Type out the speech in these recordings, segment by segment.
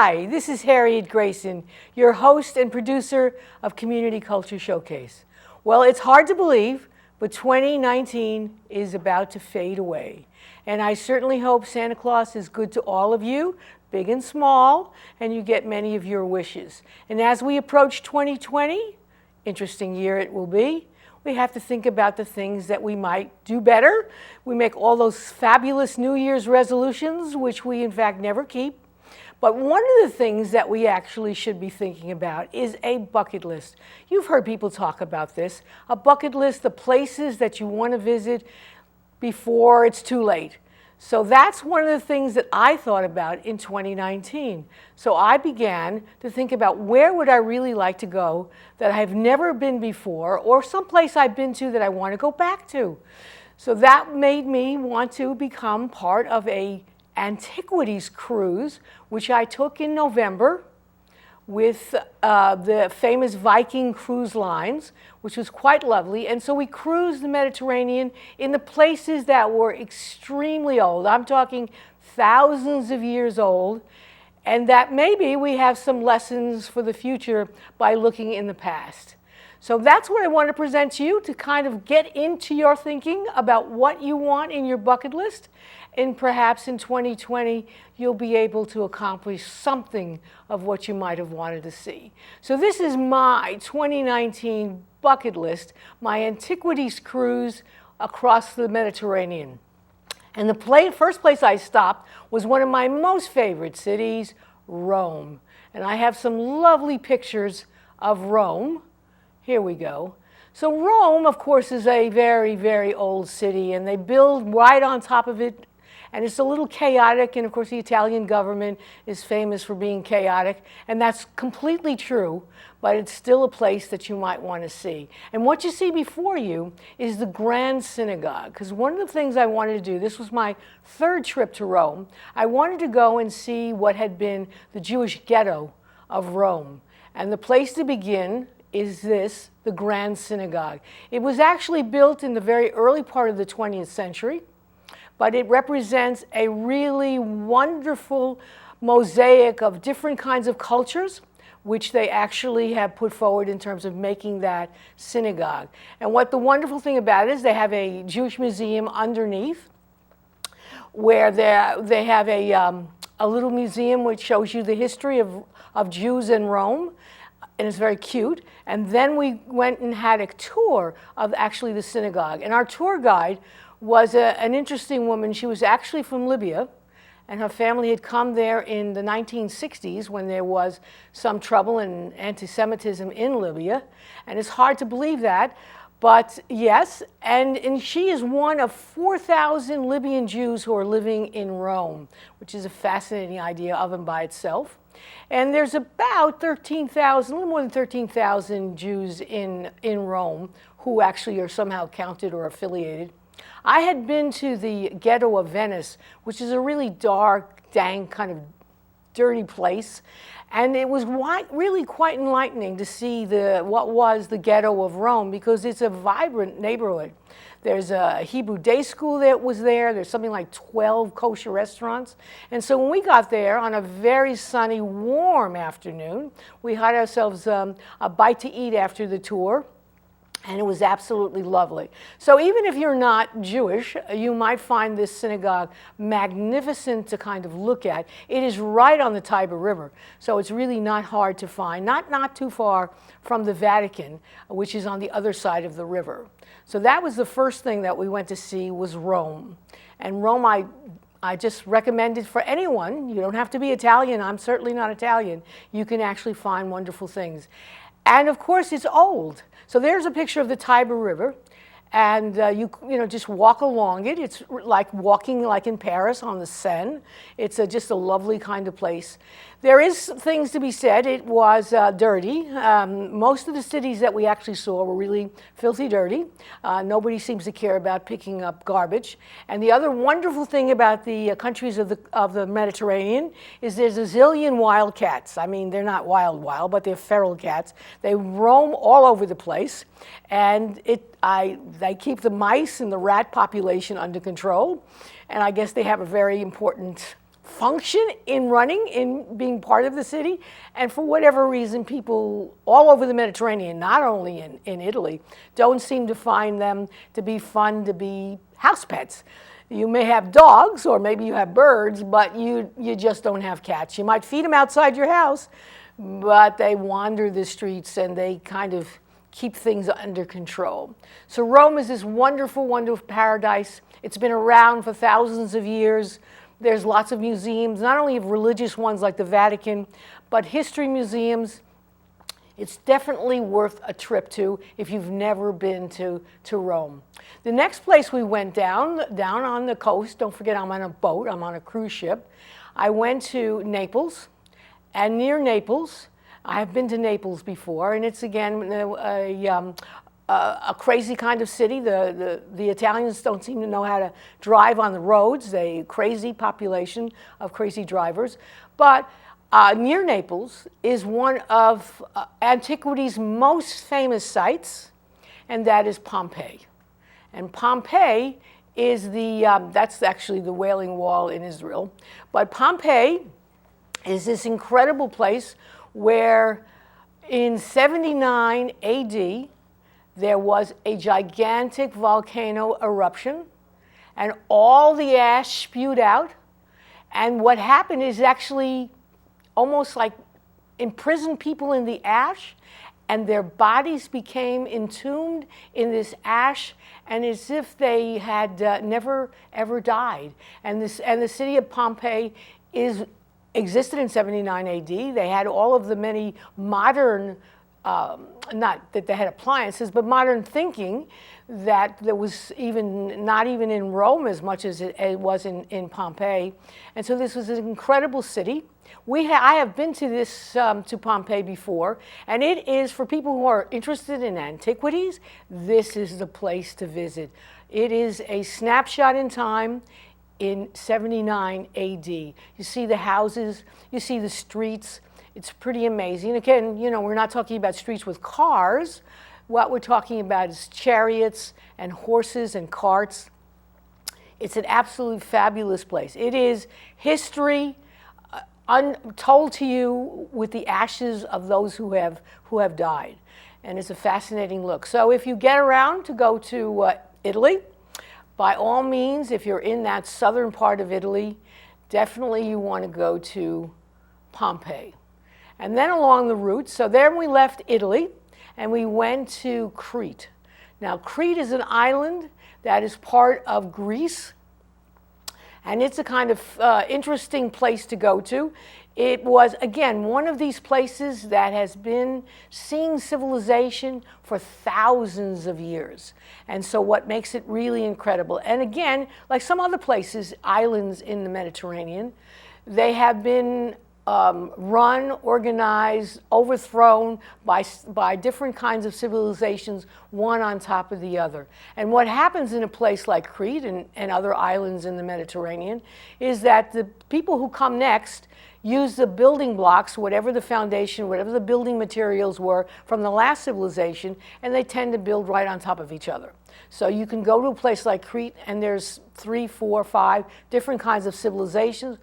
Hi, this is Harriet Grayson, your host and producer of Community Culture Showcase. Well, it's hard to believe, but 2019 is about to fade away. And I certainly hope Santa Claus is good to all of you, big and small, and you get many of your wishes. And as we approach 2020, interesting year it will be, we have to think about the things that we might do better. We make all those fabulous New Year's resolutions, which we in fact never keep. But one of the things that we actually should be thinking about is a bucket list. You've heard people talk about this. A bucket list, the places that you want to visit before it's too late. So that's one of the things that I thought about in 2019. So I began to think about where would I really like to go that I've never been before, or someplace I've been to that I want to go back to. So that made me want to become part of a antiquities cruise, which I took in November with the famous Viking cruise lines, which was quite lovely. And so we cruised the Mediterranean in the places that were extremely old. I'm talking thousands of years old, and that maybe we have some lessons for the future by looking in the past. So that's what I want to present to you, to kind of get into your thinking about what you want in your bucket list. And perhaps in 2020, you'll be able to accomplish something of what you might have wanted to see. So this is my 2019 bucket list, my antiquities cruise across the Mediterranean. And the first place I stopped was one of my most favorite cities, Rome. And I have some lovely pictures of Rome. Here we go. So Rome, of course, is a very, very old city, and they build right on top of it. And it's a little chaotic, and of course the Italian government is famous for being chaotic, and that's completely true, but it's still a place that you might want to see. And what you see before you is the Grand Synagogue, because one of the things I wanted to do, this was my third trip to Rome, I wanted to go and see what had been the Jewish ghetto of Rome. And the place to begin is this, the Grand Synagogue. It was actually built in the very early part of the 20th century, but it represents a really wonderful mosaic of different kinds of cultures, which they actually have put forward in terms of making that synagogue. And what the wonderful thing about it is they have a Jewish museum underneath, where they have a little museum which shows you the history of Jews in Rome, and it's very cute. And then we went and had a tour of actually the synagogue. And our tour guide was an interesting woman. She was actually from Libya, and her family had come there in the 1960s when there was some trouble and anti-Semitism in Libya. And it's hard to believe that, but yes, and she is one of 4,000 Libyan Jews who are living in Rome, which is a fascinating idea of and by itself. And there's about 13,000, a little more than 13,000 Jews in Rome who actually are somehow counted or affiliated. I had been to the ghetto of Venice, which is a really dark, dank, kind of dirty place. And it was really quite enlightening to see what was the ghetto of Rome, because it's a vibrant neighborhood. There's a Hebrew day school that was there. There's something like 12 kosher restaurants. And so when we got there on a very sunny, warm afternoon, we had ourselves a bite to eat after the tour. And it was absolutely lovely. So even if you're not Jewish, you might find this synagogue magnificent to kind of look at. It is right on the Tiber River, so it's really not hard to find, not too far from the Vatican, which is on the other side of the river. So that was the first thing that we went to see, was Rome. And Rome, I just recommend it for anyone. You don't have to be Italian. I'm certainly not Italian. You can actually find wonderful things. And of course, it's old. So there's a picture of the Tiber River, and you just walk along it. It's like walking like in Paris on the Seine. It's just a lovely kind of place. There is things to be said. It was dirty. Most of the cities that we actually saw were really filthy dirty. Nobody seems to care about picking up garbage. And the other wonderful thing about the countries of the Mediterranean is there's a zillion wild cats. I mean, they're not wild, but they're feral cats. They roam all over the place, and they keep the mice and the rat population under control. And I guess they have a very important function in running, in being part of the city. And for whatever reason, people all over the Mediterranean, not only in Italy, don't seem to find them to be fun to be house pets. You may have dogs or maybe you have birds, but you just don't have cats. You might feed them outside your house, but they wander the streets and they kind of keep things under control. So Rome is this wonderful, wonderful paradise. It's been around for thousands of years. There's lots of museums, not only of religious ones like the Vatican, but history museums. It's definitely worth a trip to if you've never been to Rome. The next place we went down on the coast, don't forget I'm on a boat, I'm on a cruise ship. I went to Naples, and near Naples, I have been to Naples before, and it's again a crazy kind of city. The Italians don't seem to know how to drive on the roads. A crazy population of crazy drivers. But near Naples is one of antiquity's most famous sites, and that is Pompeii. And Pompeii is that's actually the Wailing Wall in Israel. But Pompeii is this incredible place where in 79 AD, there was a gigantic volcano eruption, and all the ash spewed out. And what happened is actually almost like imprisoned people in the ash, and their bodies became entombed in this ash, and as if they had never ever died. And the city of Pompeii existed in 79 AD. They had all of the many modern, not that they had appliances, but modern thinking that there was not even in Rome as much as it was in Pompeii. And so this was an incredible city. I have been to Pompeii before, and it is, for people who are interested in antiquities, this is the place to visit. It is a snapshot in time in 79 AD. You see the houses, you see the streets. It's pretty amazing. Again, we're not talking about streets with cars. What we're talking about is chariots and horses and carts. It's an absolutely fabulous place. It is history told to you with the ashes of those who have died. And it's a fascinating look. So if you get around to go to Italy, by all means, if you're in that southern part of Italy, definitely you want to go to Pompeii. And then along the route, so then we left Italy and we went to Crete. Now, Crete is an island that is part of Greece, and it's a kind of interesting place to go to. It was, again, one of these places that has been seeing civilization for thousands of years. And so what makes it really incredible, and again, like some other places, islands in the Mediterranean, they have been run, organized, overthrown by different kinds of civilizations, one on top of the other. And what happens in a place like Crete and other islands in the Mediterranean is that the people who come next use the building blocks, whatever the foundation, whatever the building materials were from the last civilization, and they tend to build right on top of each other. So you can go to a place like Crete and there's 3, 4, 5 different kinds of civilizations,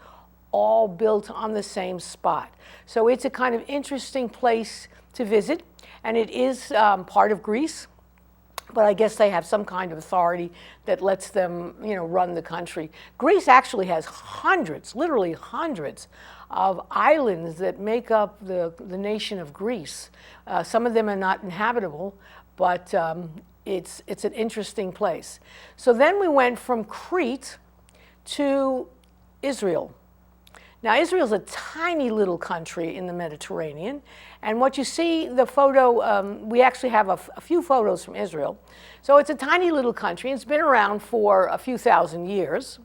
all built on the same spot. So it's a kind of interesting place to visit, and it is part of Greece, but I guess they have some kind of authority that lets them, run the country. Greece actually has hundreds, literally hundreds, of islands that make up the nation of Greece. Some of them are not inhabitable, but it's an interesting place. So then we went from Crete to Israel. Now, Israel's a tiny little country in the Mediterranean, and what you see, the photo, we actually have a few photos from Israel. So it's a tiny little country. It's been around for a few thousand years,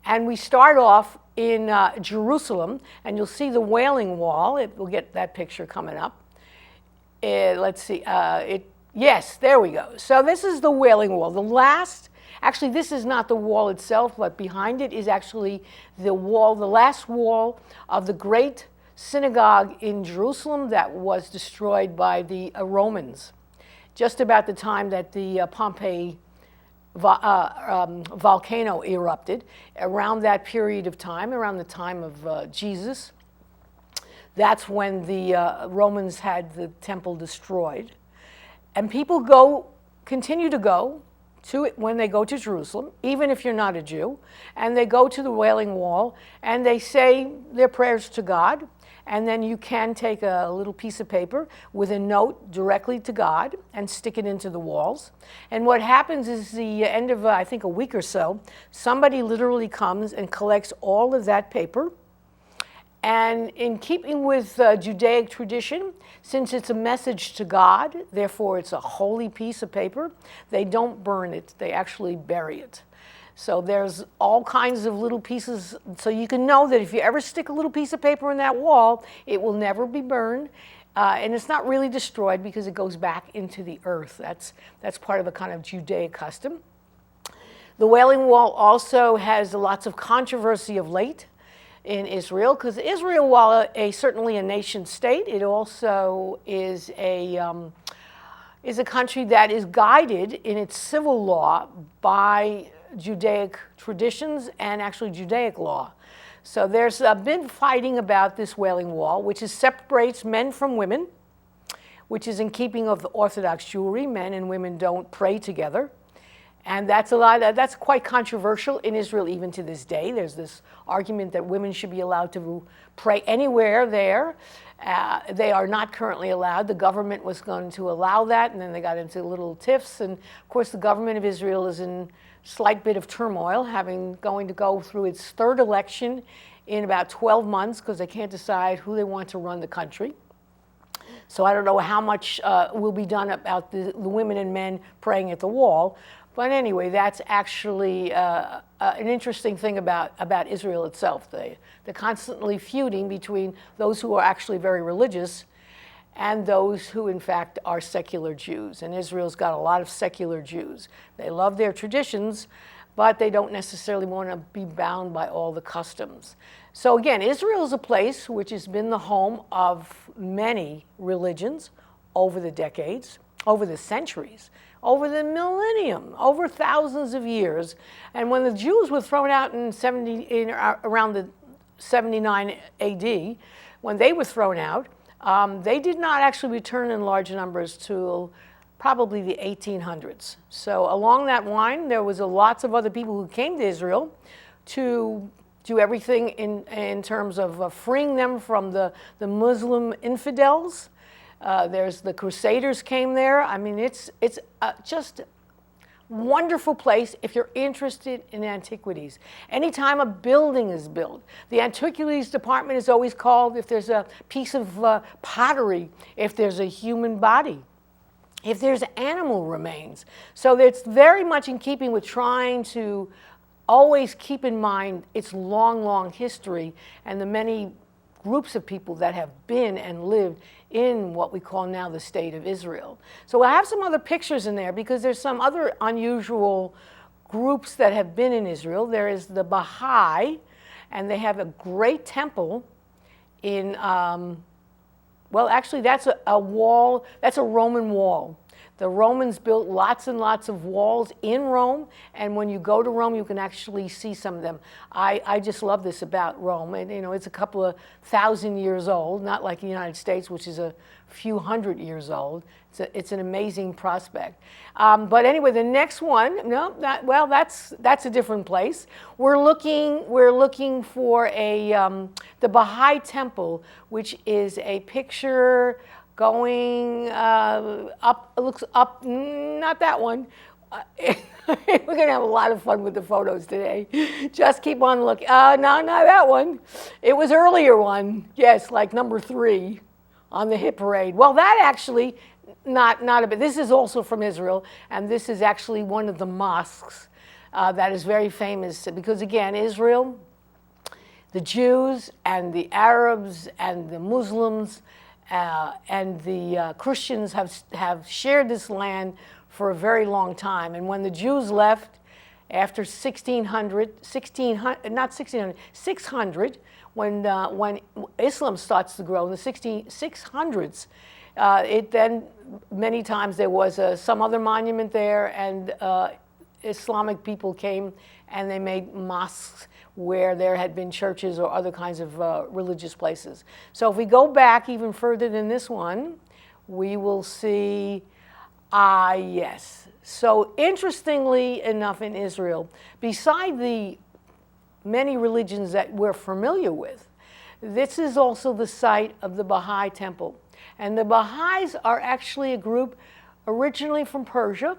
and we start off in Jerusalem, and you'll see the Wailing Wall. We'll get that picture coming up. Let's see. Yes, there we go. So this is the Wailing Wall. Actually, this is not the wall itself, but behind it is actually the last wall of the great synagogue in Jerusalem that was destroyed by the Romans, just about the time that the Pompeii volcano erupted around that period of time, around the time of Jesus. That's when the Romans had the temple destroyed. And people continue to go to it when they go to Jerusalem, even if you're not a Jew, and they go to the Wailing Wall and they say their prayers to God. And then you can take a little piece of paper with a note directly to God and stick it into the walls. And what happens is the end of, I think, a week or so, somebody literally comes and collects all of that paper. And in keeping with Judaic tradition, since it's a message to God, therefore it's a holy piece of paper, they don't burn it, they actually bury it. So there's all kinds of little pieces, so you can know that if you ever stick a little piece of paper in that wall, it will never be burned, and it's not really destroyed because it goes back into the earth. That's part of a kind of Judaic custom. The Wailing Wall also has lots of controversy of late in Israel, because Israel, while certainly a nation state, it also is a country that is guided in its civil law by Judaic traditions and actually Judaic law. So there's been fighting about this Wailing Wall, which separates men from women, which is in keeping of the Orthodox Jewry. Men and women don't pray together. And that's quite controversial in Israel even to this day. There's this argument that women should be allowed to pray anywhere there. They are not currently allowed. The government was going to allow that, and then they got into little tiffs. And of course, the government of Israel is in slight bit of turmoil, going to go through its third election in about 12 months because they can't decide who they want to run the country. So I don't know how much will be done about the women and men praying at the wall. But anyway, that's actually an interesting thing about Israel itself. They're constantly feuding between those who are actually very religious and those who, in fact, are secular Jews. And Israel's got a lot of secular Jews. They love their traditions, but they don't necessarily want to be bound by all the customs. So again, Israel is a place which has been the home of many religions over the decades, over the centuries, over the millennium, over thousands of years. And when the Jews were thrown out around the 79 AD, when they were thrown out, they did not actually return in large numbers till probably the 1800s. So along that line, there was lots of other people who came to Israel to do everything in terms of freeing them from the Muslim infidels. There's the Crusaders came there. I mean, it's just wonderful place if you're interested in antiquities. Anytime a building is built, the antiquities department is always called if there's a piece of pottery, if there's a human body, if there's animal remains. So it's very much in keeping with trying to always keep in mind its long, long history and the many groups of people that have been and lived in what we call now the State of Israel. So I have some other pictures in there because there's some other unusual groups that have been in Israel. There is the Bahai, and they have a great temple in, well, actually that's a wall, that's a Roman wall. The Romans built lots and lots of walls in Rome, and when you go to Rome, you can actually see some of them. I just love this about Rome. And, you know, it's a couple of thousand years old, not like the United States, which is a few hundred years old. It's an amazing prospect. But anyway, the next one, that's a different place. We're looking for the Bahai Temple, which is a picture going up, it looks up, not that one. We're going to have a lot of fun with the photos today. Just keep on looking. No, not that one. It was earlier one. Yes, like number 3 on the hit parade. Well, that actually, not a bit. This is also from Israel, and this is actually one of the mosques that is very famous because, again, Israel, the Jews and the Arabs and the Muslims and the Christians have shared this land for a very long time. And when the Jews left after 600, when Islam starts to grow in the 600s, it then many times there was some other monument there, Islamic people came and they made mosques where there had been churches or other kinds of religious places. So if we go back even further than this one, we will see, yes. So interestingly enough in Israel, beside the many religions that we're familiar with, this is also the site of the Bahai Temple. And the Baha'is are actually a group originally from Persia,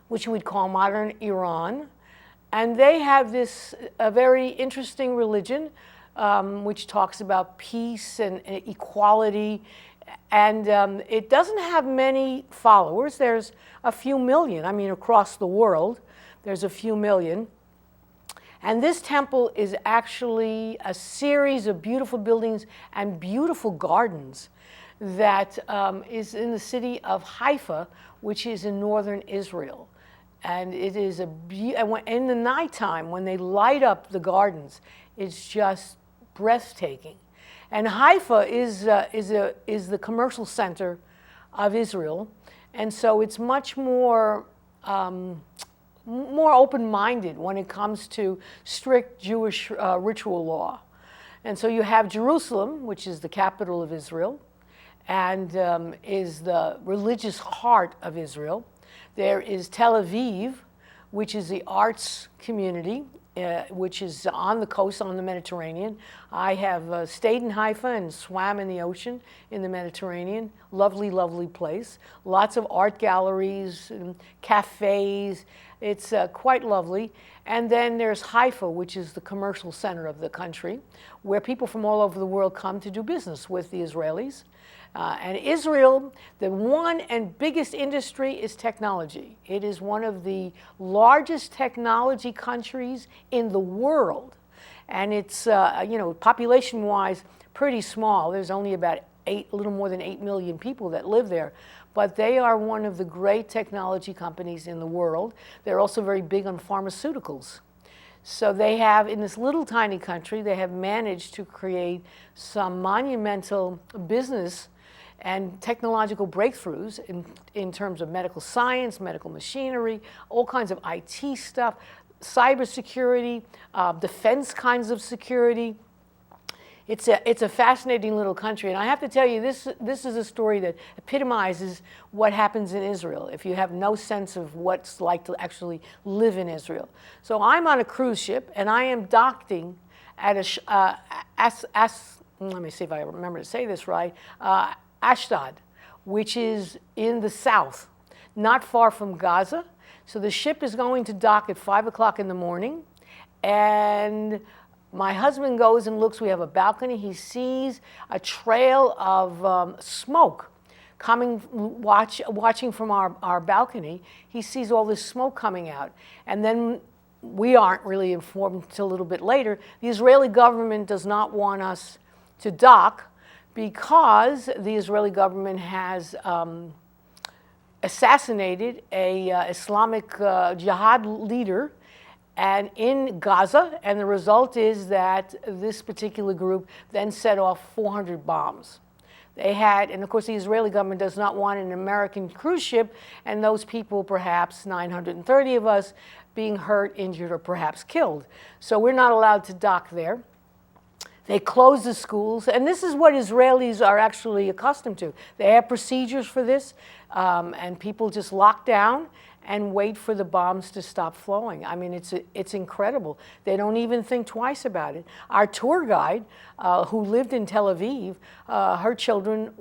which we'd call modern Iran. And they have this a very interesting religion, which talks about peace and equality. And it doesn't have many followers. There's a few million. I mean, across the world, there's a few million. And this temple is actually a series of beautiful buildings and beautiful gardens that is in the city of Haifa, which is in northern Israel. And it is in the nighttime, when they light up the gardens, it's just breathtaking. And Haifa is the commercial center of Israel, and so it's much more open-minded when it comes to strict Jewish ritual law. And so you have Jerusalem, which is the capital of Israel, and is the religious heart of Israel. There is Tel Aviv, which is the arts community, which is on the coast, on the Mediterranean. I have stayed in Haifa and swam in the ocean in the Mediterranean. Lovely, lovely place. Lots of art galleries, and cafes. It's quite lovely. And then there's Haifa, which is the commercial center of the country, where people from all over the world come to do business with the Israelis. And Israel, the one and biggest industry is technology. It is one of the largest technology countries in the world. And it's, population-wise, pretty small. There's only about a little more than 8 million people that live there. But they are one of the great technology companies in the world. They're also very big on pharmaceuticals. So they have, in this little tiny country, they have managed to create some monumental business and technological breakthroughs in terms of medical science, medical machinery, all kinds of IT stuff, cybersecurity, defense kinds of security. It's a fascinating little country, and I have to tell you, this is a story that epitomizes what happens in Israel if you have no sense of what's like to actually live in Israel. So I'm on a cruise ship, and I am docking at let me see if I remember to say this right, Ashdod, which is in the south, not far from Gaza. So the ship is going to dock at 5 o'clock in the morning, and my husband goes and looks. We have a balcony. He sees a trail of smoke coming, watching from our balcony. He sees all this smoke coming out. And then we aren't really informed until a little bit later. The Israeli government does not want us to dock because the Israeli government has assassinated a Islamic jihad leader and in Gaza, and the result is that this particular group then set off 400 bombs. They had, and of course the Israeli government does not want an American cruise ship, and those people, perhaps 930 of us, being hurt, injured, or perhaps killed. So we're not allowed to dock there. They close the schools, and this is what Israelis are actually accustomed to. They have procedures for this, and people just lock down and wait for the bombs to stop flowing. I mean, it's incredible. They don't even think twice about it. Our tour guide, who lived in Tel Aviv, her children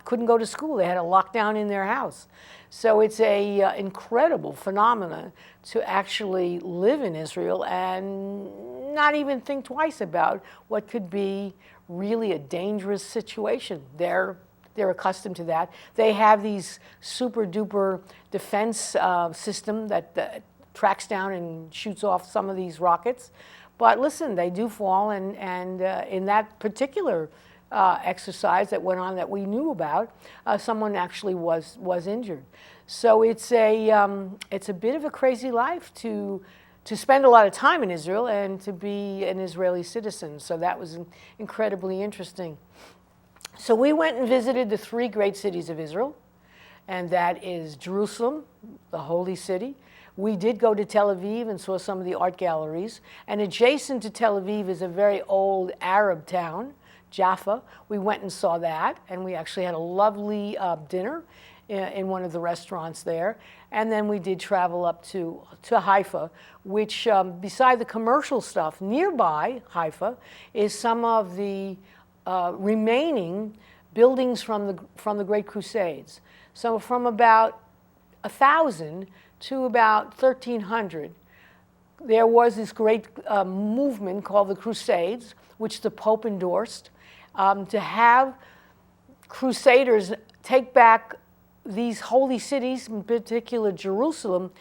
couldn't go to school. They had a lockdown in their house. So it's a incredible phenomenon to actually live in Israel and not even think twice about what could be really a dangerous situation. They're accustomed to that. They have these super duper defense system that tracks down and shoots off some of these rockets. But listen, they do fall, and in that particular exercise that went on that we knew about, someone actually was injured. So it's a bit of a crazy life to spend a lot of time in Israel and to be an Israeli citizen. So that was incredibly interesting. So we went and visited the 3 great cities of Israel. and that is Jerusalem, the holy city. We did go to Tel Aviv and saw some of the art galleries. And adjacent to Tel Aviv is a very old Arab town, Jaffa. We went and saw that, and we actually had a lovely dinner in one of the restaurants there. And then we did travel up to Haifa, which beside the commercial stuff, nearby Haifa is some of the remaining buildings from the Great Crusades. So from about 1,000 to about 1,300, there was this great movement called the Crusades, which the Pope endorsed, to have crusaders take back these holy cities, in particular Jerusalem,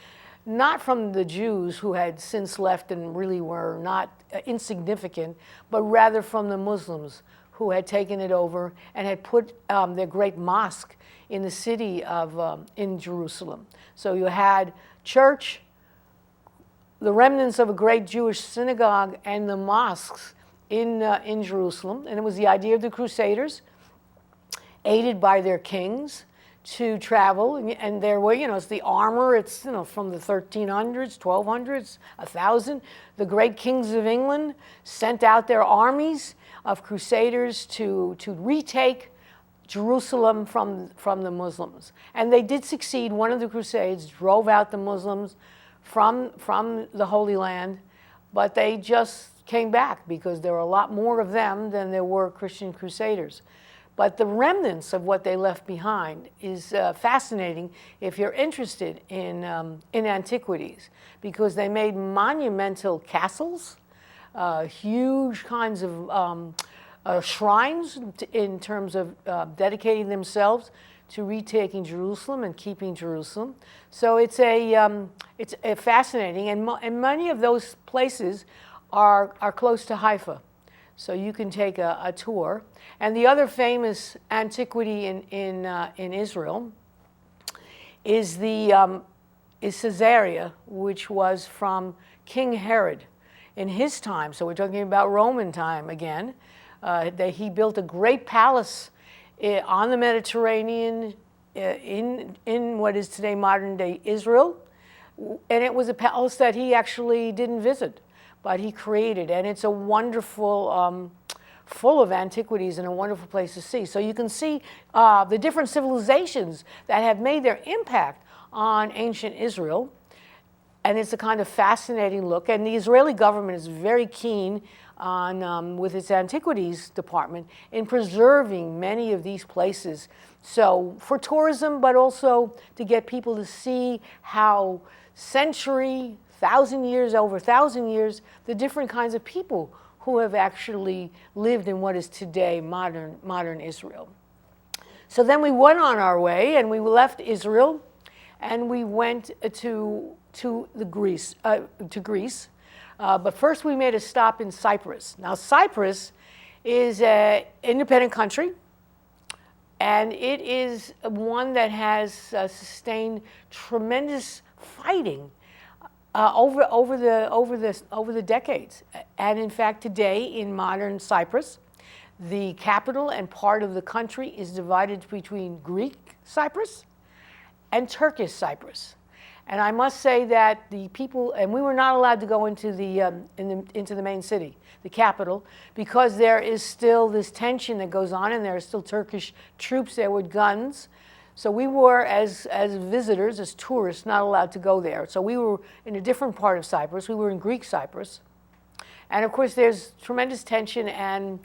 not from the Jews who had since left and really were not insignificant, but rather from the Muslims who had taken it over and had put their great mosque in the city of in Jerusalem. So you had church, the remnants of a great Jewish synagogue, and the mosques in Jerusalem. And it was the idea of the Crusaders, aided by their kings, to travel. And there were, it's the armor, it's, from the 1300s, 1200s, 1000. The great kings of England sent out their armies of crusaders to retake Jerusalem from the Muslims. And they did succeed. One of the Crusades drove out the Muslims from the Holy Land, but they just came back because there were a lot more of them than there were Christian crusaders. But the remnants of what they left behind is fascinating if you're interested in antiquities, because they made monumental castles, huge kinds of shrines in terms of dedicating themselves to retaking Jerusalem and keeping Jerusalem. So it's a fascinating, and many of those places are close to Haifa. So you can take a tour. And the other famous antiquity in Israel is Caesarea, which was from King Herod in his time. So we're talking about Roman time again. He built a great palace on the Mediterranean in what is today modern-day Israel. And it was a palace that he actually didn't visit, but he created. And it's a wonderful, full of antiquities and a wonderful place to see. So you can see the different civilizations that have made their impact on ancient Israel. And it's a kind of fascinating look. And the Israeli government is very keen on, with its antiquities department, in preserving many of these places. So for tourism, but also to get people to see how over 1,000 years, the different kinds of people who have actually lived in what is today modern Israel. So then we went on our way, and we left Israel, and we went to Greece. But first we made a stop in Cyprus. Now Cyprus is an independent country, and it is one that has sustained tremendous fighting over the decades. And in fact, today in modern Cyprus, the capital and part of the country is divided between Greek Cyprus and Turkish Cyprus. And I must say that the people, and we were not allowed to go into the main city, the capital, because there is still this tension that goes on, and there are still Turkish troops there with guns. So we were, as visitors, as tourists, not allowed to go there. So we were in a different part of Cyprus. We were in Greek Cyprus. And of course, there's tremendous tension and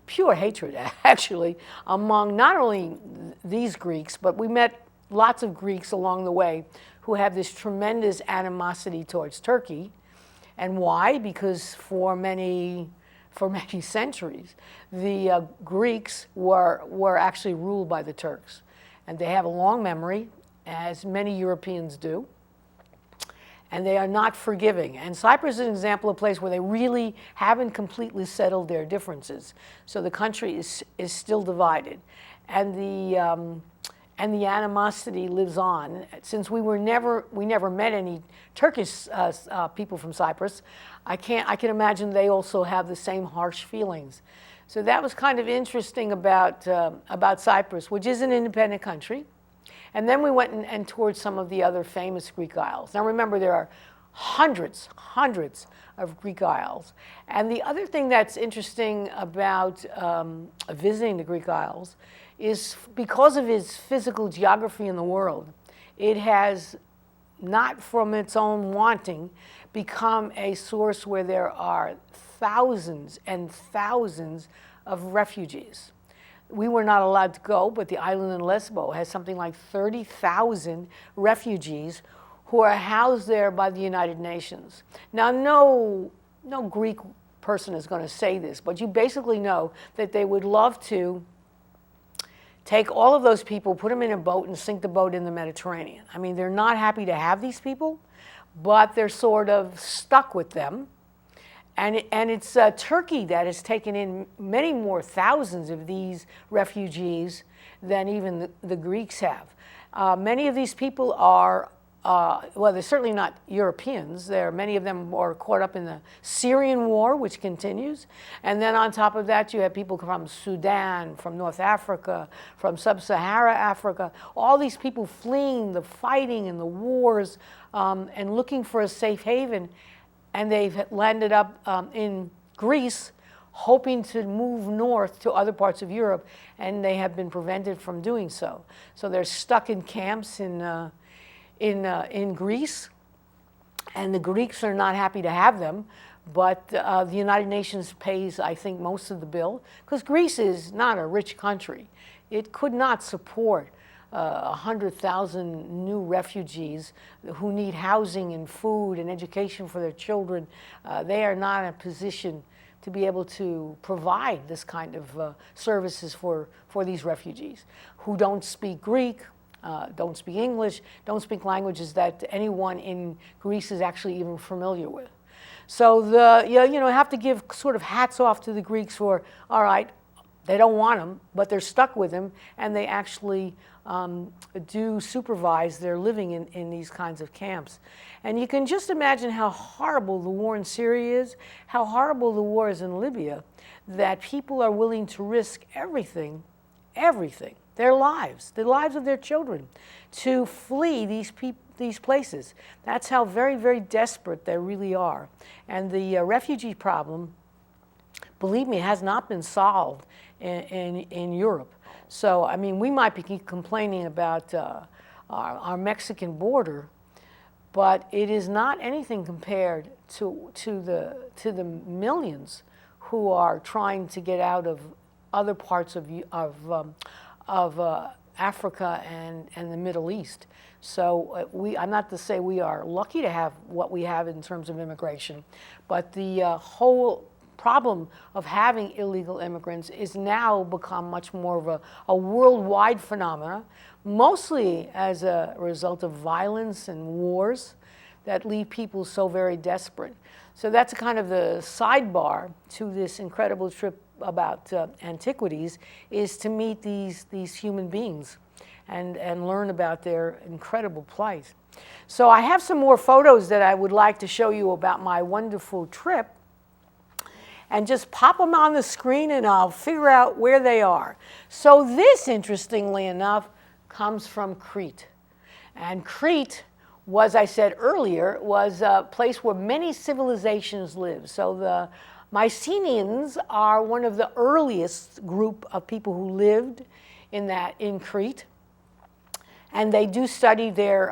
pure hatred, actually, among not only these Greeks, but we met lots of Greeks along the way who have this tremendous animosity towards Turkey. And why? Because for many centuries, the Greeks were actually ruled by the Turks. And they have a long memory, as many Europeans do. And they are not forgiving. And Cyprus is an example of a place where they really haven't completely settled their differences. So the country is still divided. And the animosity lives on. Since we never met any Turkish people from Cyprus, I can imagine they also have the same harsh feelings. So that was kind of interesting about Cyprus, which is an independent country. And then we went and toured some of the other famous Greek isles. Now remember, there are hundreds of Greek isles. And the other thing that's interesting about visiting the Greek isles is because of its physical geography in the world, it has, not from its own wanting, become a source where there are thousands and thousands of refugees. We were not allowed to go, but the island in Lesbos has something like 30,000 refugees who are housed there by the United Nations. Now, no Greek person is going to say this, but you basically know that they would love to take all of those people, put them in a boat, and sink the boat in the Mediterranean. I mean, they're not happy to have these people, but they're sort of stuck with them. And it's Turkey that has taken in many more thousands of these refugees than even the Greeks have. Many of these people are, well, they're certainly not Europeans. Many of them are caught up in the Syrian war, which continues. And then on top of that, you have people from Sudan, from North Africa, from Sub-Saharan Africa, all these people fleeing the fighting and the wars and looking for a safe haven. And they've landed up in Greece, hoping to move north to other parts of Europe, and they have been prevented from doing so. So they're stuck in camps in Greece, and the Greeks are not happy to have them, but the United Nations pays, I think, most of the bill, because Greece is not a rich country. It could not support 100,000 new refugees who need housing and food and education for their children. They are not in a position to be able to provide this kind of services for these refugees who don't speak Greek, don't speak English, don't speak languages that anyone in Greece is actually even familiar with. So you have to give sort of hats off to the Greeks for, all right, they don't want them, but they're stuck with them, and they actually do supervise their living in these kinds of camps. And you can just imagine how horrible the war in Syria is, how horrible the war is in Libya, that people are willing to risk everything, their lives, the lives of their children, to flee these places. That's how very, very desperate they really are. And the refugee problem, believe me, has not been solved in Europe. So, I mean, we might be complaining about our Mexican border, but it is not anything compared to the millions who are trying to get out of other parts of Africa and the Middle East. So I'm not to say we are lucky to have what we have in terms of immigration, but the whole problem of having illegal immigrants is now become much more of a worldwide phenomenon, mostly as a result of violence and wars that leave people so very desperate. So that's kind of the sidebar to this incredible trip about antiquities, is to meet these human beings and learn about their incredible plight. So I have some more photos that I would like to show you about my wonderful trip, and just pop them on the screen and I'll figure out where they are. So this, interestingly enough, comes from Crete. And Crete, was, I said earlier, was a place where many civilizations lived. So the Mycenaeans are one of the earliest group of people who lived in Crete. And they do study their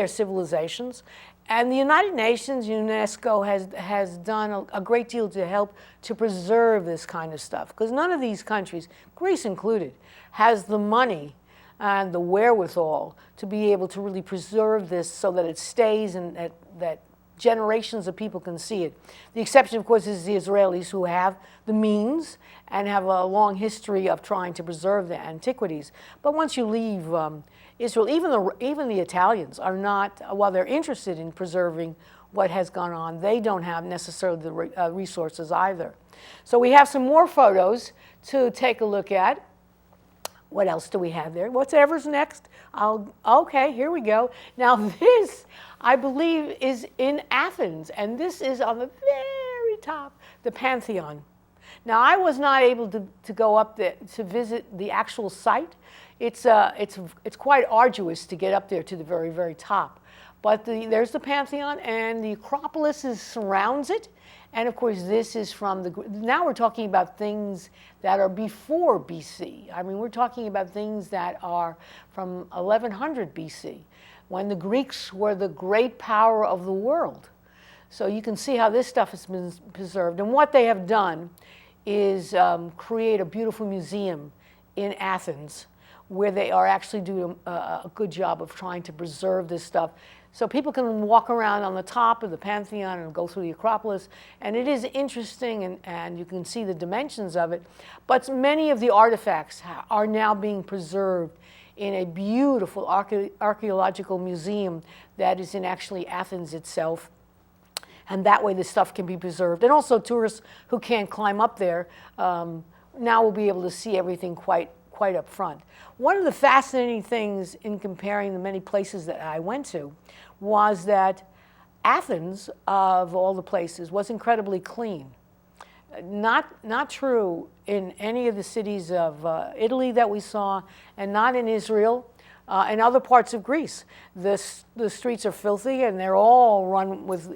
civilizations. And the United Nations, UNESCO, has done a great deal to help to preserve this kind of stuff. Because none of these countries, Greece included, has the money and the wherewithal to be able to really preserve this so that it stays and that generations of people can see it. The exception, of course, is the Israelis, who have the means and have a long history of trying to preserve the antiquities. But once you leave Israel, even the Italians are not, while they're interested in preserving what has gone on, they don't have necessarily the resources either. So we have some more photos to take a look at. What else do we have there? Whatever's next? Okay, here we go. Now this, I believe, is in Athens, and this is on the very top, the Pantheon. Now, I was not able to go up there to visit the actual site. It's quite arduous to get up there to the very, very top. But there's the Pantheon, and the Acropolis surrounds it. And of course, this is from now we're talking about things that are before BC. I mean, we're talking about things that are from 1100 BC, when the Greeks were the great power of the world. So you can see how this stuff has been preserved. And what they have done is create a beautiful museum in Athens, where they are actually doing a good job of trying to preserve this stuff. So people can walk around on the top of the Pantheon and go through the Acropolis, and it is interesting, and you can see the dimensions of it. But many of the artifacts are now being preserved in a beautiful archaeological museum that is in actually Athens itself. And that way the stuff can be preserved. And also tourists who can't climb up there now will be able to see everything quite up front. One of the fascinating things in comparing the many places that I went to was that Athens, of all the places, was incredibly clean. Not true in any of the cities of Italy that we saw, and not in Israel, and other parts of Greece. The streets are filthy, and they're all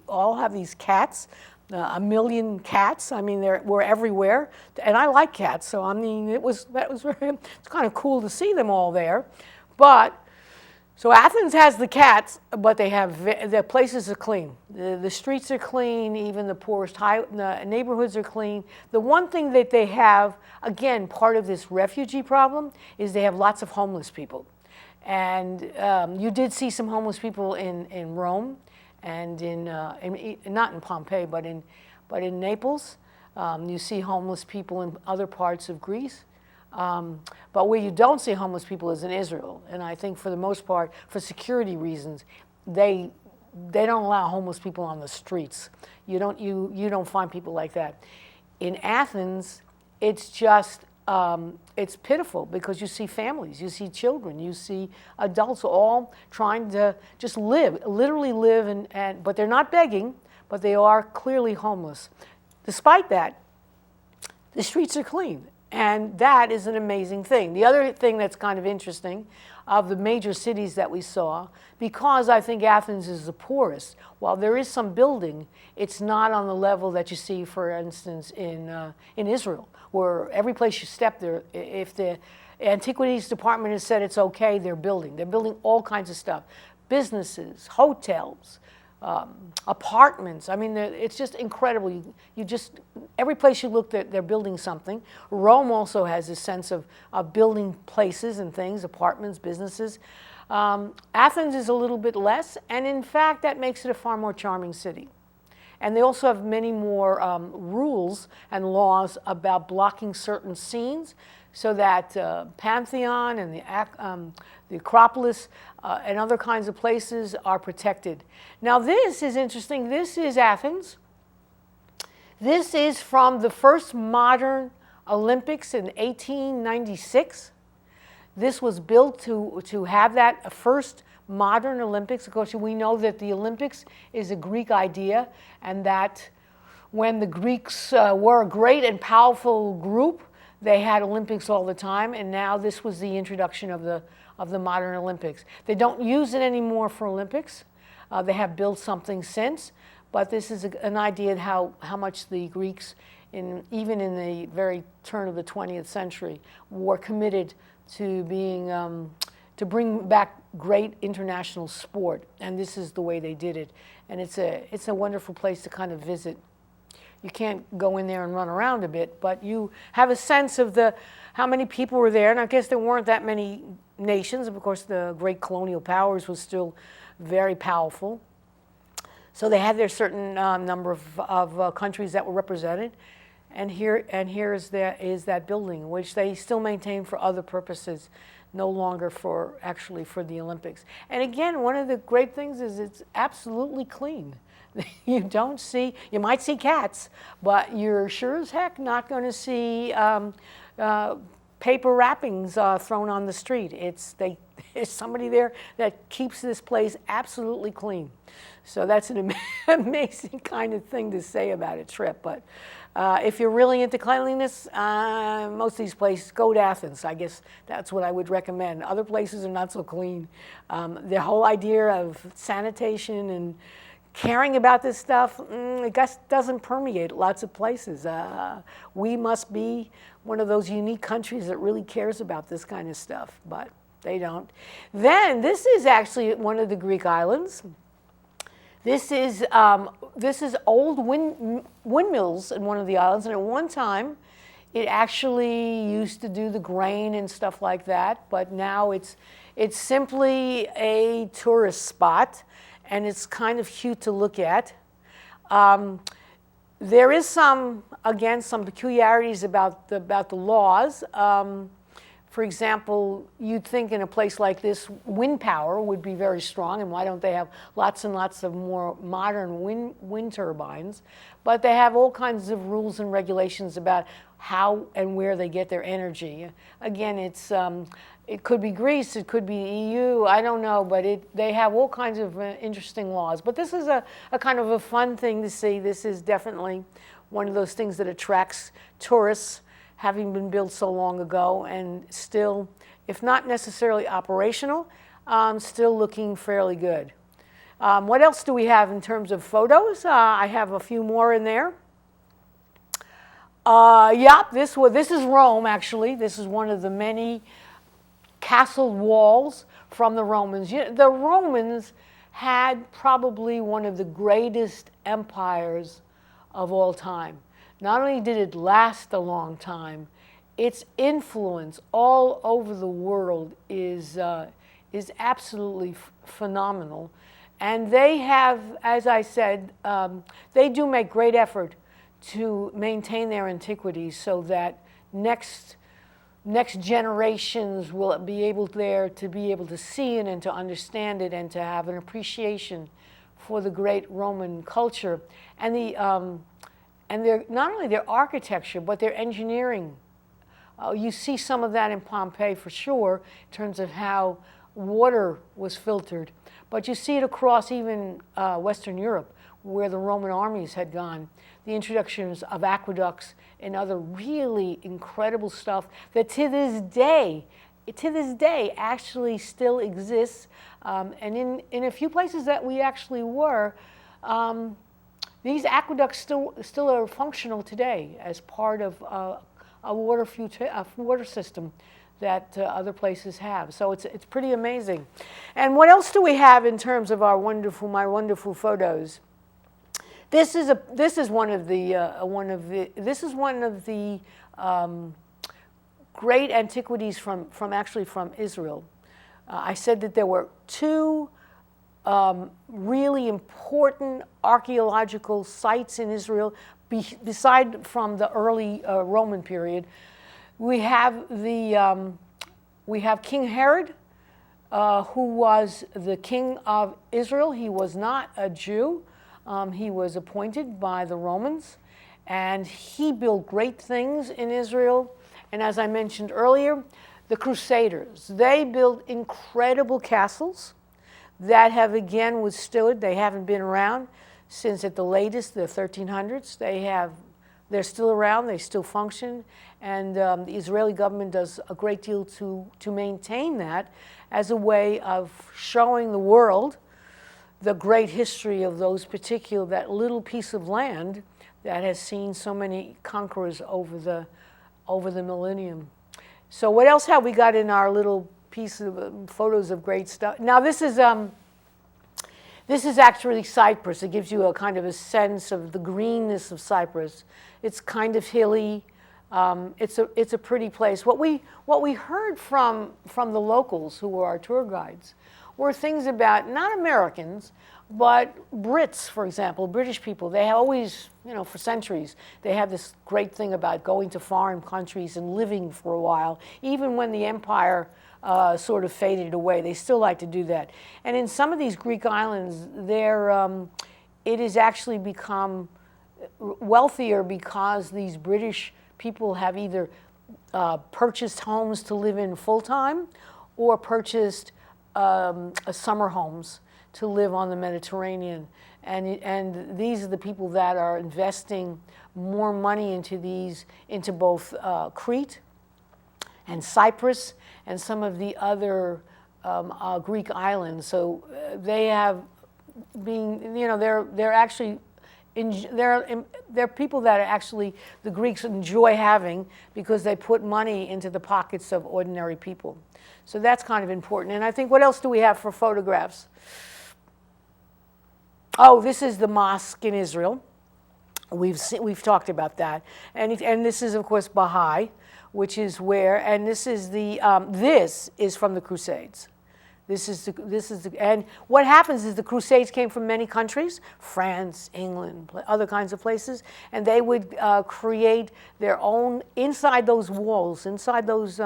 all have these cats. 1 million cats. I mean, we're everywhere, and I like cats. So I mean, it's kind of cool to see them all there. But so Athens has the cats, but their places are clean. The streets are clean. Even the poorest neighborhoods are clean. The one thing that they have, again, part of this refugee problem, is they have lots of homeless people, and you did see some homeless people in Rome. And not in Pompeii, but in Naples, you see homeless people in other parts of Greece. But where you don't see homeless people is in Israel. And I think for the most part, for security reasons, they don't allow homeless people on the streets. You don't find people like that. In Athens, it's just it's pitiful, because you see families, you see children, you see adults all trying to just literally live, but they're not begging, but they are clearly homeless. Despite that, the streets are clean, and that is an amazing thing. The other thing that's kind of interesting of the major cities that we saw, because I think Athens is the poorest, while there is some building, it's not on the level that you see, for instance, in Israel, where every place you step there, if the antiquities department has said it's okay, they're building. They're building all kinds of stuff. Businesses, hotels, apartments. I mean, it's just incredible. Every place you look, they're building something. Rome also has this sense of building places and things, apartments, businesses. Athens is a little bit less, and in fact, that makes it a far more charming city. And they also have many more rules and laws about blocking certain scenes, so that Pantheon and the Acropolis and other kinds of places are protected. Now this is interesting. This is Athens. This is from the first modern Olympics in 1896. This was built to have that first modern Olympics. Of course, we know that the Olympics is a Greek idea, and that when the Greeks were a great and powerful group, they had Olympics all the time, and now this was the introduction of the modern Olympics. They don't use it anymore for Olympics. They have built something since, but this is an idea of how much the Greeks, even in the very turn of the 20th century, were committed to being to bring back great international sport, and this is the way they did it. And it's a wonderful place to kind of visit. You can't go in there and run around a bit, but you have a sense of how many people were there. And I guess there weren't that many nations. Of course, the great colonial powers was still very powerful. So they had their certain number of countries that were represented. And here is that building, which they still maintain for other purposes, no longer for the Olympics. And again, one of the great things is it's absolutely clean. You might see cats, but you're sure as heck not going to see paper wrappings thrown on the street. There's somebody there that keeps this place absolutely clean. So that's an amazing kind of thing to say about a trip. But if you're really into cleanliness, most of these places, go to Athens. I guess that's what I would recommend. Other places are not so clean. The whole idea of sanitation and caring about this stuff, it just doesn't permeate lots of places. We must be one of those unique countries that really cares about this kind of stuff, but they don't. Then this is actually one of the Greek islands. This is old windmills in one of the islands, and at one time it actually used to do the grain and stuff like that, but now it's simply a tourist spot, and it's kind of cute to look at. There is some peculiarities about the laws. For example, you'd think in a place like this, wind power would be very strong, and why don't they have lots and lots of more modern wind turbines? But they have all kinds of rules and regulations about how and where they get their energy. Again, it could be Greece, it could be EU, I don't know, but they have all kinds of interesting laws. But this is a kind of a fun thing to see. This is definitely one of those things that attracts tourists, having been built so long ago and still, if not necessarily operational, still looking fairly good. What else do we have in terms of photos? I have a few more in there. This is Rome, actually. This is one of the many castled walls from the Romans. The Romans had probably one of the greatest empires of all time. Not only did it last a long time, its influence all over the world is absolutely phenomenal. And they have, as I said, they do make great effort to maintain their antiquities so that next generations will be able to see it and to understand it and to have an appreciation for the great Roman culture and not only their architecture, but their engineering. You see some of that in Pompeii for sure, in terms of how water was filtered. But you see it across even Western Europe, where the Roman armies had gone. The introductions of aqueducts and other really incredible stuff that to this day actually still exists. And in a few places that we actually were, these aqueducts still are functional today as part of a water system that other places have. So it's pretty amazing. And what else do we have in terms of my wonderful photos? This is one of the great antiquities from Israel. I said that there were two really important archaeological sites in Israel, beside from the early Roman period. We have King Herod, who was the king of Israel. He was not a Jew. He was appointed by the Romans, and he built great things in Israel. And as I mentioned earlier, the Crusaders, they built incredible castles that have again withstood. They haven't been around since at the latest the 1300s. They're still around. They still function, and the Israeli government does a great deal to maintain that as a way of showing the world the great history of that little piece of land that has seen so many conquerors over the millennium. So what else have we got in our little piece of photos of great stuff? Now this is actually Cyprus. It gives you a kind of a sense of the greenness of Cyprus. It's kind of hilly. It's a pretty place. What we heard from the locals who were our tour guides were things about not Americans, but Brits, for example, British people. They always, for centuries, they have this great thing about going to foreign countries and living for a while, even when the empire sort of faded away. They still like to do that. And in some of these Greek islands, it has actually become wealthier because these British people have either purchased homes to live in full-time or purchased summer homes to live on the Mediterranean. And these are the people that are investing more money into both Crete and Cyprus and some of the other Greek islands. So they have been, they're actually, they're people that actually the Greeks enjoy having because they put money into the pockets of ordinary people. So that's kind of important. And I think, what else do we have for photographs? Oh, this is the mosque in Israel. We've talked about that. And this is, of course, Bahai, which is where, and this is from the Crusades. And what happens is the Crusades came from many countries, France, England, other kinds of places, and they would create their own, inside those walls, inside those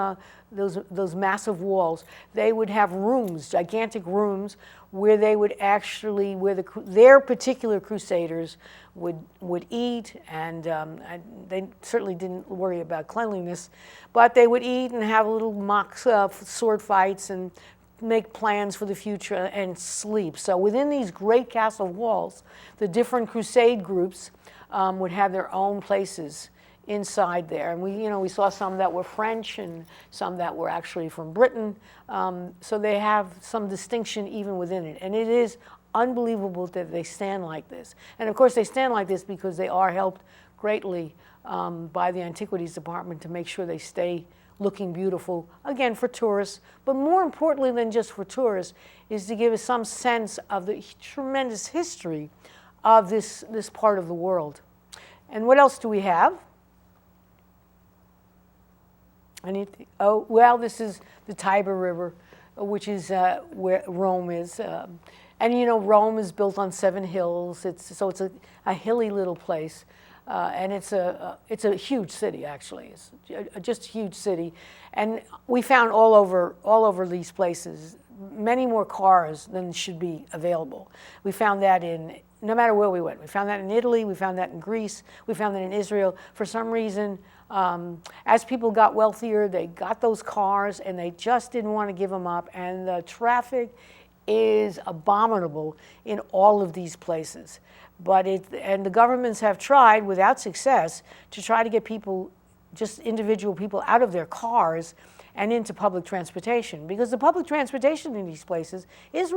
massive walls, they would have rooms, gigantic rooms, where they would actually, their particular crusaders would eat, and they certainly didn't worry about cleanliness, but they would eat and have little mock sword fights and make plans for the future and sleep. So within these great castle walls, the different crusade groups would have their own places inside there. And we saw some that were French and some that were actually from Britain. So they have some distinction even within it. And it is unbelievable that they stand like this. And of course they stand like this because they are helped greatly by the Antiquities Department to make sure they stay looking beautiful, again, for tourists, but more importantly than just for tourists, is to give us some sense of the tremendous history of this part of the world. And what else do we have? Anything? Oh, well, this is the Tiber River, which is where Rome is. And Rome is built on 7 hills. It's a hilly little place. And it's a huge city, actually. It's just a huge city, and we found all over these places many more cars than should be available. We found that no matter where we went. We found that in Italy. We found that in Greece. We found that in Israel. For some reason, as people got wealthier, they got those cars, and they just didn't want to give them up. And the traffic is abominable in all of these places. And the governments have tried, without success, to try to get people, just individual people, out of their cars and into public transportation, because the public transportation in these places is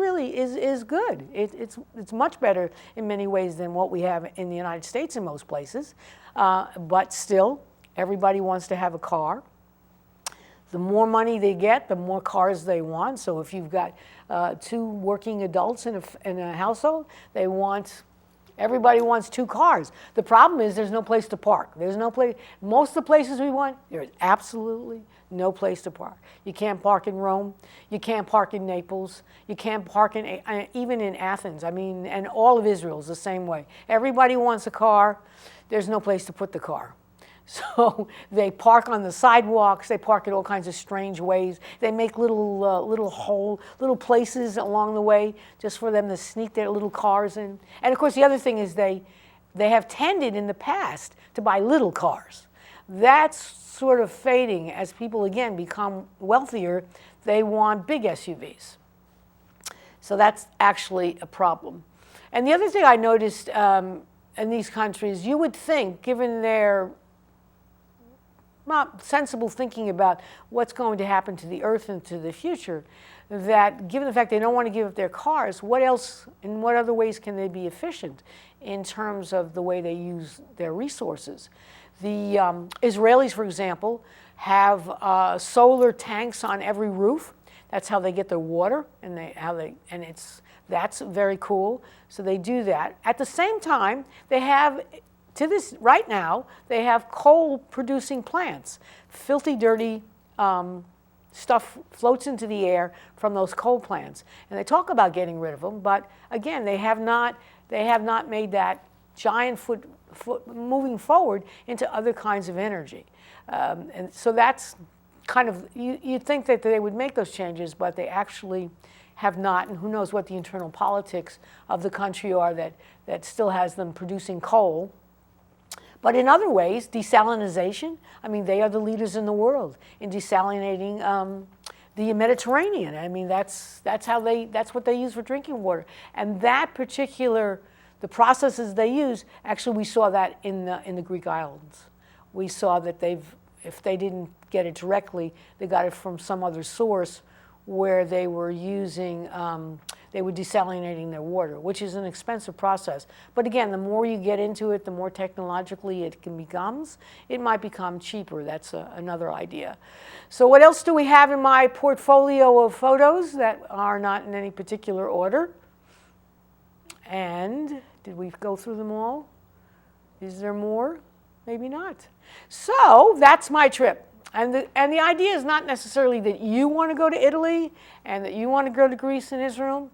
good. It's much better in many ways than what we have in the United States in most places, but still, everybody wants to have a car. The more money they get, the more cars they want. So if you've got 2 working adults in a household, everybody wants 2 cars. The problem is there's no place to park. There's no place. Most of the places we want, there's absolutely no place to park. You can't park in Rome. You can't park in Naples. You can't park even in Athens. I mean, and all of Israel is the same way. Everybody wants a car. There's no place to put the car. So they park on the sidewalks. They park in all kinds of strange ways. They make little places along the way just for them to sneak their little cars in. And of course, the other thing is they have tended in the past to buy little cars. That's sort of fading as people again become wealthier. They want big SUVs. So that's actually a problem. And the other thing I noticed in these countries, you would think, given their not sensible thinking about what's going to happen to the earth and to the future, that given the fact they don't want to give up their cars, what else, in what other ways can they be efficient in terms of the way they use their resources? The Israelis, for example, have solar tanks on every roof. That's how they get their water, that's very cool. So they do that. At the same time, they have, right now, they have coal-producing plants. Filthy, dirty stuff floats into the air from those coal plants. And they talk about getting rid of them, but again, they have not made that giant foot moving forward into other kinds of energy. And so that's kind of, you'd think that they would make those changes, but they actually have not, and who knows what the internal politics of the country are that still has them producing coal. But in other ways, desalination, I mean, they are the leaders in the world in desalinating the Mediterranean. I mean, that's what they use for drinking water. And that particular, the processes they use, actually we saw that in the Greek islands. We saw that if they didn't get it directly, they got it from some other source where they were using, they were desalinating their water, which is an expensive process. But again, the more you get into it, the more technologically it becomes. It might become cheaper. That's another idea. So what else do we have in my portfolio of photos that are not in any particular order? And did we go through them all? Is there more? Maybe not. So that's my trip. And the idea is not necessarily that you want to go to Italy and that you want to go to Greece and Israel,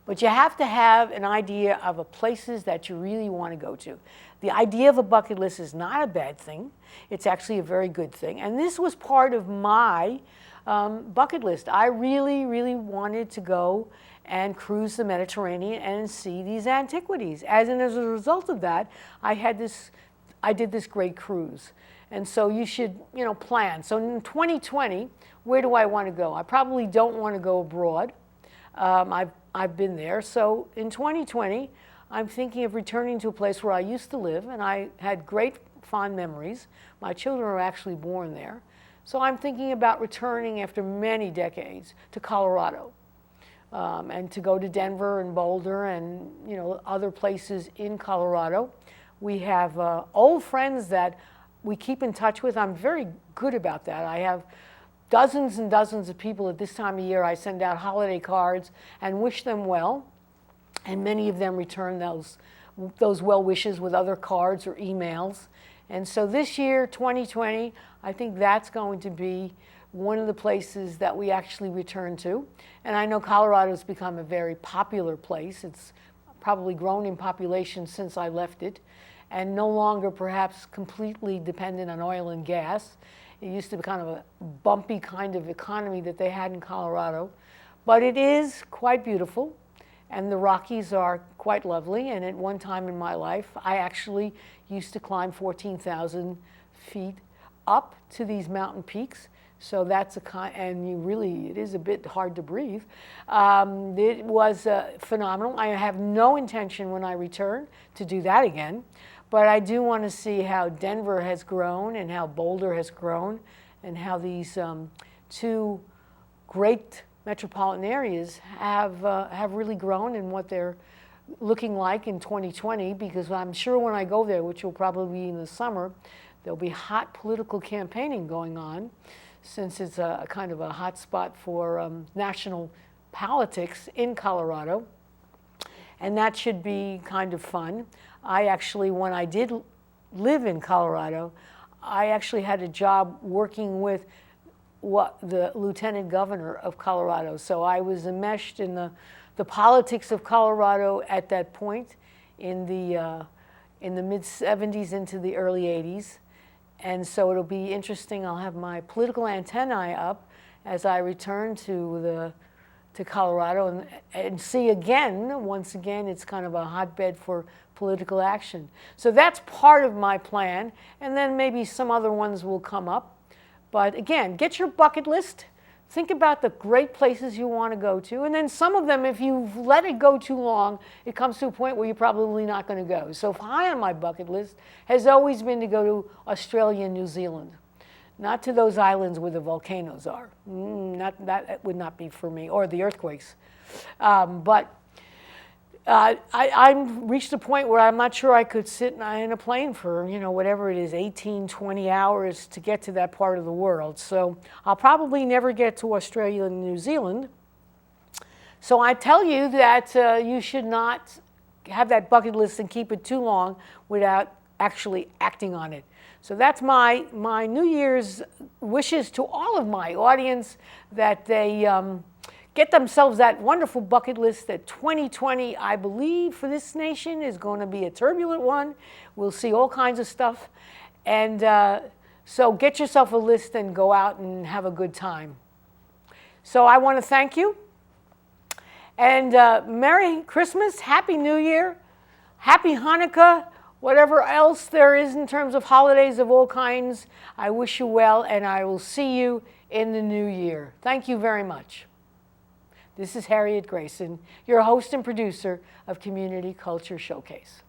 but you have to have an idea of the places that you really want to go to. The idea of a bucket list is not a bad thing. It's actually a very good thing. And this was part of my bucket list. I really, really wanted to go and cruise the Mediterranean and see these antiquities. As a result of that, I did this great cruise. And so you should, plan. So in 2020, where do I want to go? I probably don't want to go abroad. I've been there. So in 2020, I'm thinking of returning to a place where I used to live, and I had great fond memories. My children were actually born there. So I'm thinking about returning after many decades to Colorado, and to go to Denver and Boulder and other places in Colorado. We have old friends that we keep in touch with. I'm very good about that. I have dozens and dozens of people at this time of year. I send out holiday cards and wish them well, and many of them return those well wishes with other cards or emails. And so this year, 2020, I think that's going to be one of the places that we actually return to. And I know Colorado's become a very popular place. It's probably grown in population since I left it, and no longer perhaps completely dependent on oil and gas. It used to be kind of a bumpy kind of economy that they had in Colorado. But it is quite beautiful, and the Rockies are quite lovely. And at one time in my life, I actually used to climb 14,000 feet up to these mountain peaks. So that's it is a bit hard to breathe. It was phenomenal. I have no intention when I return to do that again. But I do want to see how Denver has grown and how Boulder has grown and how these two great metropolitan areas have really grown and what they're looking like in 2020, because I'm sure when I go there, which will probably be in the summer, there'll be hot political campaigning going on, since it's a kind of a hot spot for national politics in Colorado. And that should be kind of fun. I actually, when I did live in Colorado, I actually had a job working with the lieutenant governor of Colorado. So I was enmeshed in the politics of Colorado at that point in the mid-'70s into the early '80s. And so it'll be interesting. I'll have my political antennae up as I return to Colorado and see again, once again, it's kind of a hotbed for political action. So that's part of my plan, and then maybe some other ones will come up. But again, get your bucket list. Think about the great places you want to go to, and then some of them, if you've let it go too long, it comes to a point where you're probably not going to go. So high on my bucket list has always been to go to Australia and New Zealand. Not to those islands where the volcanoes are. That would not be for me, or the earthquakes. But I'm reached a point where I'm not sure I could sit in a plane for, whatever it is, 18, 20 hours to get to that part of the world. So I'll probably never get to Australia and New Zealand. So I tell you that you should not have that bucket list and keep it too long without actually acting on it. So that's my New Year's wishes to all of my audience, that they get themselves that wonderful bucket list. That 2020, I believe, for this nation is going to be a turbulent one. We'll see all kinds of stuff. And so get yourself a list and go out and have a good time. So I want to thank you. And Merry Christmas, Happy New Year, Happy Hanukkah, Whatever else there is in terms of holidays of all kinds, I wish you well, and I will see you in the new year. Thank you very much. This is Harriet Grayson, your host and producer of Community Culture Showcase.